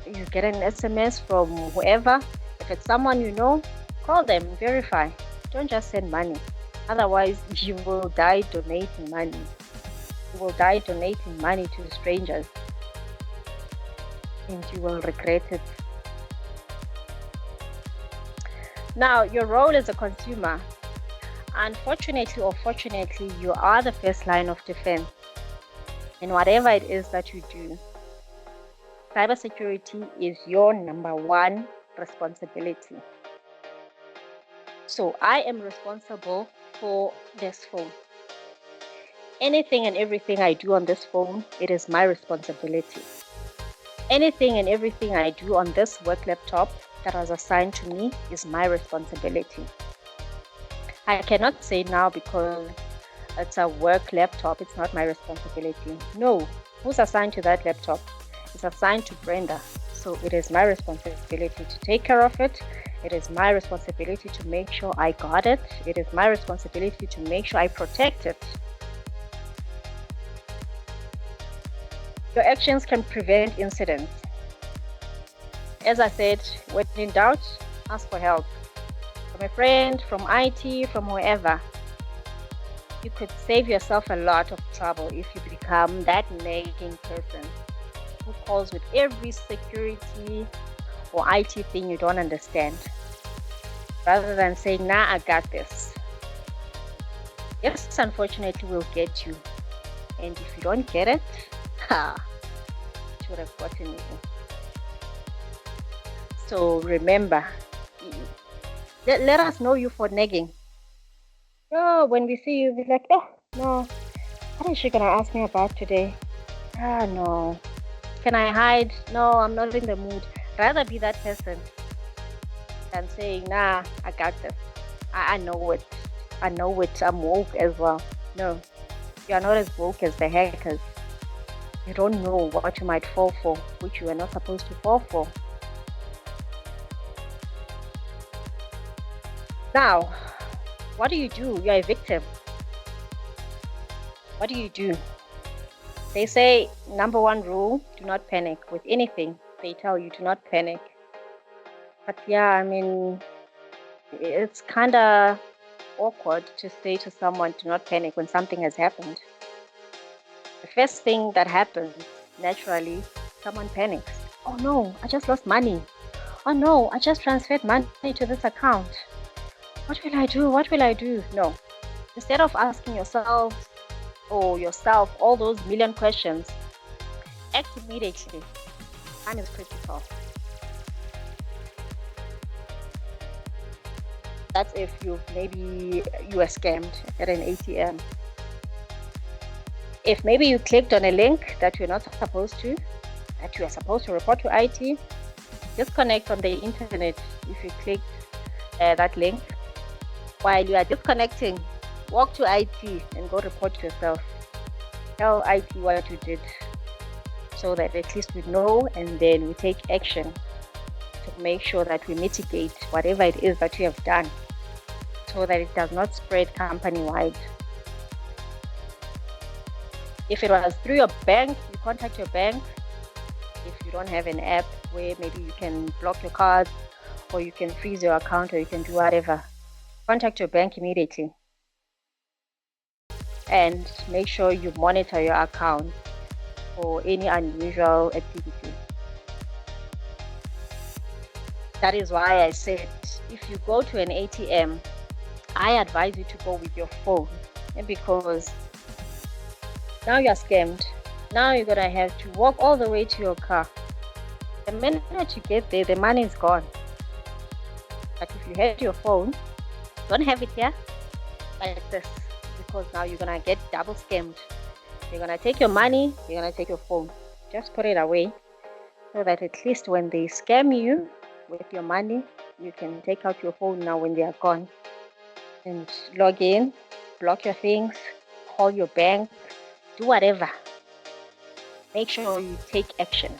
[SPEAKER 2] You get an SMS from whoever. If it's someone you know, call them, verify. Don't just send money. Otherwise, you will die donating money. You will die donating money to strangers. And you will regret it. Now, your role as a consumer. Unfortunately or fortunately, you are the first line of defense. In whatever it is that you do, cybersecurity is your number one responsibility. So I am responsible for this phone. Anything and everything I do on this phone, it is my responsibility. Anything and everything I do on this work laptop that was assigned to me is my responsibility. I cannot say now because it's a work laptop, it's not my responsibility. No, who's assigned to that laptop? It's assigned to Brenda. So it is my responsibility to take care of it. It is my responsibility to make sure I got it. It is my responsibility to make sure I protect it. Your actions can prevent incidents. As I said, when in doubt, ask for help. From a friend, from IT, from whoever. You could save yourself a lot of trouble if you become that nagging person who calls with every security or IT thing you don't understand, rather than saying, nah, I got this. Yes, unfortunately, will get you. And if you don't get it, it would have gotten you. So remember, let us know you for nagging. Oh, when we see you, we're like, no, what is she going to ask me about today? No. Can I hide? No, I'm not in the mood. Rather be that person than saying, nah, I got this. I know it. I know it. I'm woke as well. No, you are not as woke as the hackers. You don't know what you might fall for, which you are not supposed to fall for. Now, what do? You are a victim. What do? They say, number one rule, do not panic with anything. They tell you, do not panic. But yeah, I mean, it's kind of awkward to say to someone, do not panic when something has happened. The first thing that happens, naturally, someone panics. Oh no, I just lost money. Oh no, I just transferred money to this account. What will I do? What will I do? No. Instead of asking yourself all those million questions, act immediately. Time is critical. That's if you were scammed at an ATM. If maybe you clicked on a link that you're not supposed to, that you are supposed to report to IT, disconnect from the internet. If you click that link, while you are disconnecting, walk to IT and go report yourself. Tell IT what you did, so that at least we know, and then we take action to make sure that we mitigate whatever it is that you have done, so that it does not spread company-wide. If it was through your bank, you contact your bank. If you don't have an app where maybe you can block your cards, or you can freeze your account, or you can do whatever, contact your bank immediately. And make sure you monitor your account for any unusual activity. That is why I said, if you go to an ATM, I advise you to go with your phone, because now you're scammed. Now you're gonna have to walk all the way to your car. The minute you get there, the money is gone. But if you had your phone, don't have it here like this, because now you're gonna get double scammed. They're gonna take your money, they're gonna take your phone. Just put it away, so that at least when they scam you with your money, you can take out your phone now when they are gone, and log in, block your things, call your bank, do whatever. Make sure you take action,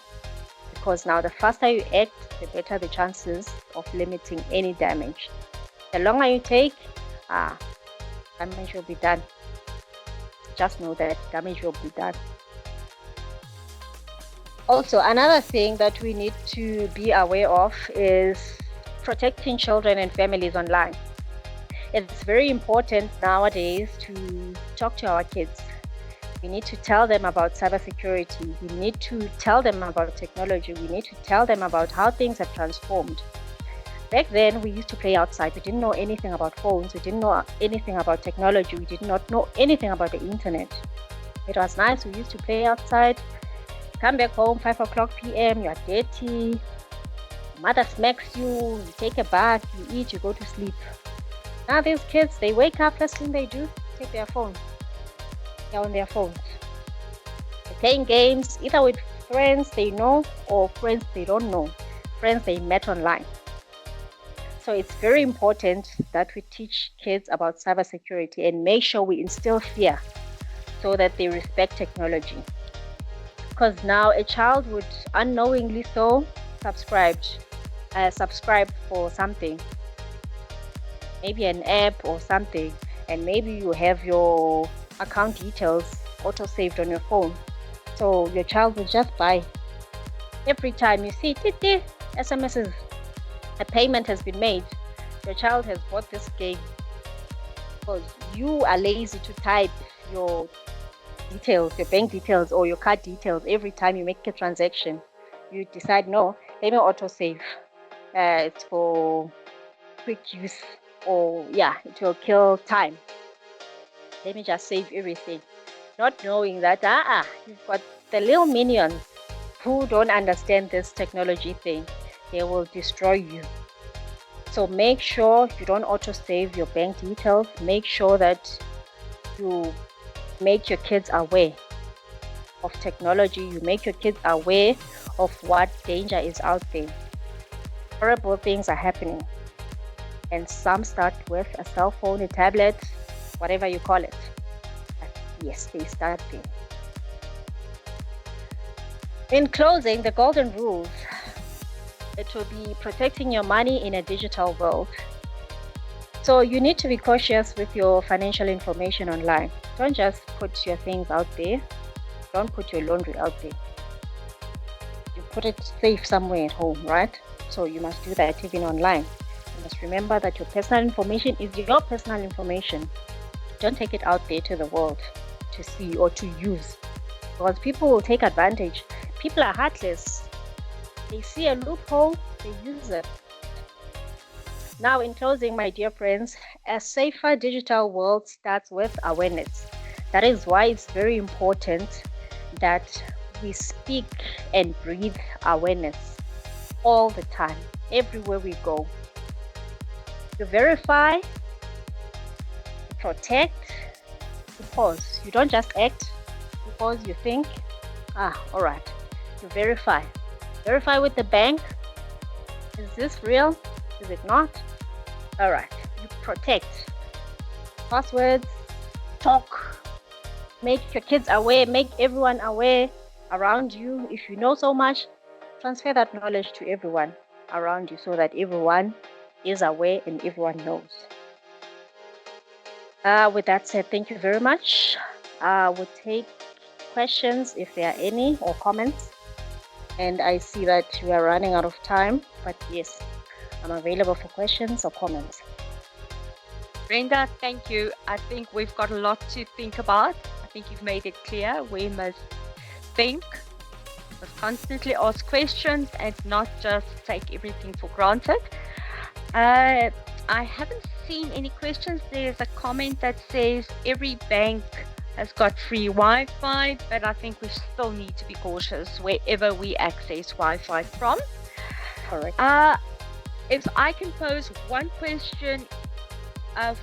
[SPEAKER 2] because now the faster you act, the better the chances of limiting any damage. The longer you take, damage will be done. Just know that damage will be done. Also, another thing that we need to be aware of is protecting children and families online. It's very important nowadays to talk to our kids. We need to tell them about cybersecurity. We need to tell them about technology. We need to tell them about how things have transformed. Back then, we used to play outside. We didn't know anything about phones. We didn't know anything about technology. We did not know anything about the internet. It was nice. We used to play outside. Come back home, 5 o'clock p.m., you're dirty. Mother smacks you, you take a bath, you eat, you go to sleep. Now these kids, they wake up, first thing they do, take their phone. They're on their phones. They're playing games, either with friends they know or friends they don't know, friends they met online. So it's very important that we teach kids about cybersecurity and make sure we instill fear so that they respect technology. Because now a child would unknowingly subscribe for something, maybe an app or something, and maybe you have your account details auto-saved on your phone. So your child will just buy. Every time you see SMSs, a payment has been made, your child has bought this game, because you are lazy to type your details, your bank details or your card details every time you make a transaction. You decide, no, let me auto-save. It's for quick use, or it will kill time. Let me just save everything. Not knowing that, you've got the little minions who don't understand this technology thing. They will destroy you. So make sure you don't auto-save your bank details. Make sure that you make your kids aware of technology. You make your kids aware of what danger is out there. Horrible things are happening, and some start with a cell phone, a tablet, whatever you call it. But yes, they start there. In closing, the golden rules. It will be protecting your money in a digital world. So you need to be cautious with your financial information online. Don't just put your things out there. Don't put your laundry out there. You put it safe somewhere at home, right? So you must do that even online. You must remember that your personal information is your personal information. Don't take it out there to the world to see or to use, because people will take advantage. People are heartless. They see a loophole, they use it. Now, in closing, my dear friends, a safer digital world starts with awareness. That is why it's very important that we speak and breathe awareness all the time, everywhere we go. You verify, you protect, you pause. You don't just act, you pause, you think, all right. You verify. Verify with the bank. Is this real? Is it not? All right. You protect. Passwords, talk, make your kids aware, make everyone aware around you. If you know so much, transfer that knowledge to everyone around you so that everyone is aware and everyone knows. With that said, thank you very much. We'll take questions if there are any or comments. And I see that we are running out of time, but yes, I'm available for questions or comments.
[SPEAKER 1] Brenda, thank you. I think we've got a lot to think about. I think you've made it clear. We must think, must constantly ask questions and not just take everything for granted. I haven't seen any questions. There's a comment that says every bank has got free Wi-Fi, but I think we still need to be cautious wherever we access Wi-Fi from.
[SPEAKER 2] Correct.
[SPEAKER 1] If I can pose one question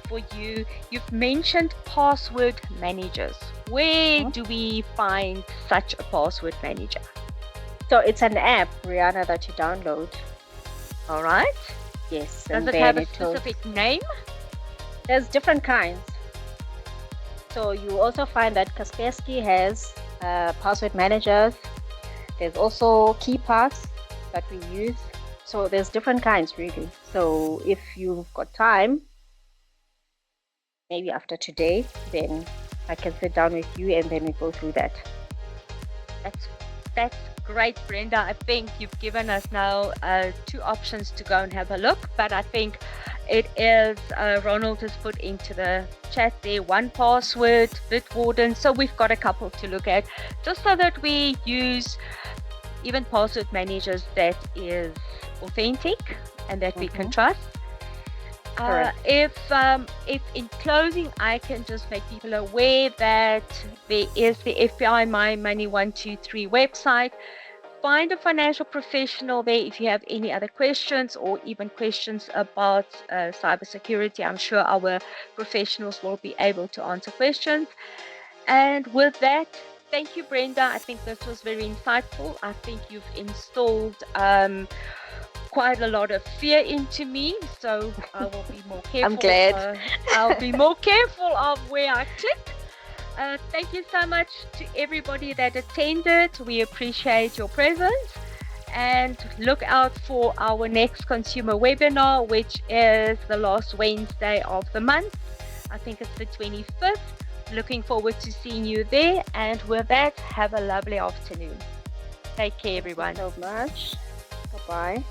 [SPEAKER 1] for you, you've mentioned password managers. Where do we find such a password manager?
[SPEAKER 2] So it's an app, Rihanna, that you download.
[SPEAKER 1] All right.
[SPEAKER 2] Yes.
[SPEAKER 1] Does it have a specific name?
[SPEAKER 2] There's different kinds. So you also find that Kaspersky has password managers. There's also KeyPass that we use. So there's different kinds, really. So if you've got time, maybe after today, then I can sit down with you and then we go through that.
[SPEAKER 1] That's great, Brenda. I think you've given us now 2 options to go and have a look, but I think it is, Ronald has put into the chat there, 1Password, Bitwarden, so we've got a couple to look at, just so that we use even password managers that is authentic and that we can trust. If in closing I can just make people aware that there is the FBI My Money 123 website. Find a financial professional there if you have any other questions or even questions about cybersecurity. I'm sure our professionals will be able to answer questions. And with that, thank you, Brenda. I think this was very insightful. I think you've installed quite a lot of fear into me, so I will be more careful.
[SPEAKER 2] I'm glad.
[SPEAKER 1] I'll be more careful of where I click. Thank you so much to everybody that attended. We appreciate your presence, and look out for our next consumer webinar, which is the last Wednesday of the month. I think it's the 25th. Looking forward to seeing you there, and with that, have a lovely afternoon. Take care, everyone.
[SPEAKER 2] Thank you so much. Bye-bye.